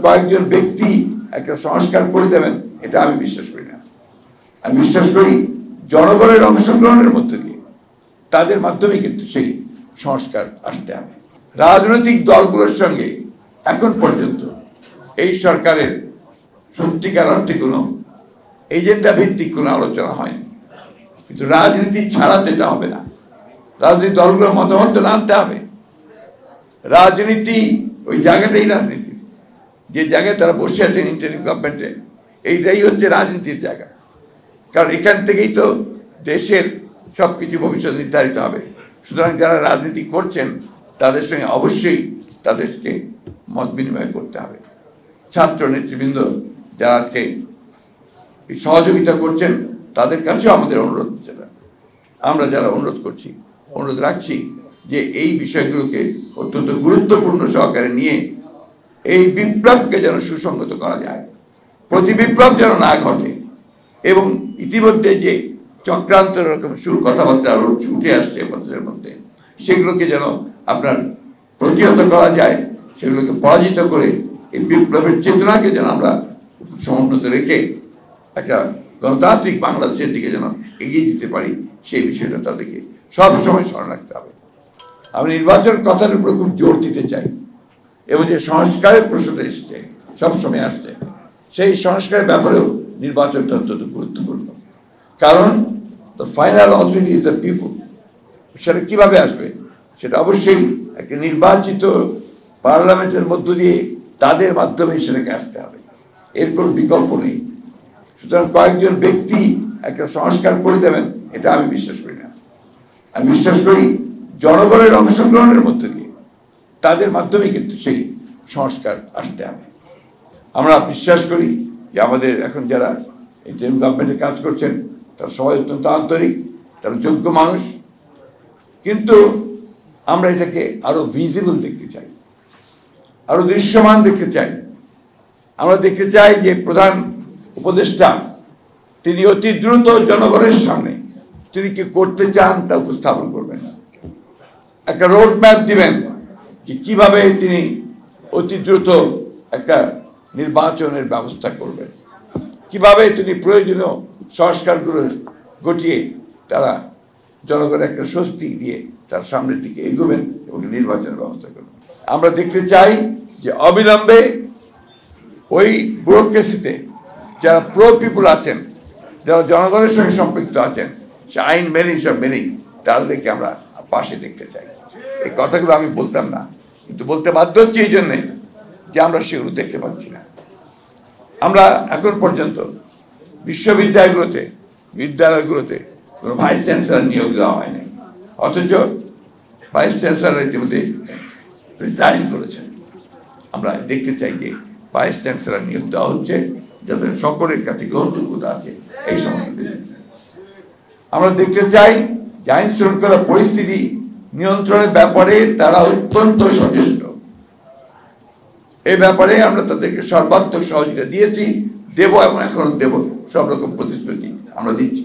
কয়েকজন ব্যক্তি একটা সংস্কার করে দেবেন এটা আমি বিশ্বাস করি না। আমি বিশ্বাস করি জনগণের অংশগ্রহণের মধ্য দিয়ে তাদের মাধ্যমে কিন্তু সেই সংস্কার আসতে হবে। রাজনৈতিক দলগুলোর সঙ্গে এখন পর্যন্ত এই সরকারের সত্যিকার অর্থে কোনো এজেন্ডা ভিত্তিক কোনো আলোচনা হয়নি, কিন্তু রাজনীতি ছাড়া তো এটা হবে না। রাজনৈতিক দলগুলোর মতামত তো আনতে হবে। রাজনীতি ওই জায়গাটাই রাজনীতি, যে জায়গায় তারা বসে আছেন ইন্টারিম গভর্নমেন্টে, এইটাই হচ্ছে রাজনীতির জায়গা। কারণ এখান থেকেই তো দেশের সব কিছু ভবিষ্যৎ নির্ধারিত হবে। সুতরাং যারা রাজনীতি করছেন তাদের সঙ্গে অবশ্যই তাদেরকে মত বিনিময় করতে হবে। ছাত্র নেতৃবৃন্দ যারা আজকে সহযোগিতা করছেন তাদের কাছেও আমাদের অনুরোধ, আমরা যারা অনুরোধ রাখছি যে এই বিষয়গুলোকে অত্যন্ত গুরুত্বপূর্ণ সহকারে নিয়ে এই বিপ্লবকে যেন সুসংগত করা যায়, প্রতি বিপ্লব যেন না ঘটে, এবং ইতিমধ্যে যে চক্রান্ত রকম কথাবার্তা উঠে আসছে মানুষের মধ্যে, সেগুলোকে যেন আপনার প্রতিহত করা যায়, সেগুলোকে পরাজিত করে এই বিপ্লবের চেতনাকে যেন আমরা সমুন্নত রেখে একটা গণতান্ত্রিক বাংলাদেশের দিকে যেন এগিয়ে দিতে পারি, সেই বিষয়টা তাদেরকে সবসময় স্মরণ রাখতে হবে। আমি নির্বাচন কথার উপরে খুব জোর দিতে চাই, এবং যে সংস্কারের প্রশ্নটা এসছে সবসময় আসছে, সেই সংস্কারের ব্যাপারেও নির্বাচনটা অত্যন্ত গুরুত্বপূর্ণ। কারণ the final authority is the people. সেটা কীভাবে আসবে? সেটা অবশ্যই একটা নির্বাচিত পার্লামেন্টের মধ্য দিয়ে তাদের মাধ্যমে সেটাকে আসতে হবে, এর কোনো বিকল্প নেই। সুতরাং কয়েকজন ব্যক্তি একটা সংস্কার করে দেবেন এটা আমি বিশ্বাস করি না। আমি বিশ্বাস করি জনগণের অংশগ্রহণের মধ্য দিয়ে তাদের মাধ্যমে কিন্তু সেই সংস্কার আসতে হবে। আমরা বিশ্বাস করি যে আমাদের এখন যারা ইন্টারিম গভর্নমেন্টে কাজ করছেন তারা সবাই অত্যন্ত আন্তরিক, তারা যোগ্য মানুষ, কিন্তু আমরা এটাকে আরো ভিজিবল দেখতে চাই, আরো দৃশ্যমান দেখতে চাই। আমরা দেখতে চাই যে প্রধান উপদেষ্টা তিনি অতি দ্রুত জনগণের সামনে তিনি কি করতে চান তা উপস্থাপন করবেন, একটা রোড ম্যাপ দিবেন যে কিভাবে তিনি অতি দ্রুত একটা নির্বাচনের ব্যবস্থা করবেন, কিভাবে তিনি প্রয়োজনীয় সংস্কারগুলো ঘটিয়ে তারা জনগণের একটা স্বস্তি দিয়ে তার সামনের দিকে এগোবেন এবং নির্বাচনের ব্যবস্থা করবেন। আমরা দেখতে চাই যে অবিলম্বে ওই ব্যুরোক্রেসিতে যারা প্রো পিপুল আছেন, যারা জনগণের সঙ্গে সম্পৃক্ত আছেন, সে আইন মেনেই সব মেনেই তাদেরকে আমরা পাশে দেখতে চাই। এই কথাগুলো আমি বলতাম না, কিন্তু বলতে বাধ্য হচ্ছি এই জন্যে যে আমরা সেগুলো দেখতে পাচ্ছি না। আমরা এখন পর্যন্ত বিদ্যালয়গুলোতে কোনো ভাইস চ্যান্সেলর নিয়োগ দেওয়া হয়নি, অথচ ভাইস চ্যান্সেলর ইতিমধ্যে রিজাইন করেছেন। আমরা দেখতে চাই যে ভাইস চ্যান্সেলর নিয়োগ দেওয়া হচ্ছে যাদের সকলের কাছে গ্রহণযোগ্যতা আছে। এই সমস্ত আমরা দেখতে চাই যে আইন শৃঙ্খলা পরিস্থিতি নিয়ন্ত্রণের ব্যাপারে তারা অত্যন্ত সচেষ্ট। এই ব্যাপারে আমরা তাদেরকে সর্বাত্মক সহযোগিতা দিয়েছি, দেব এবং এখনো দেব, সব রকম প্রতিশ্রুতি আমরা দিচ্ছি।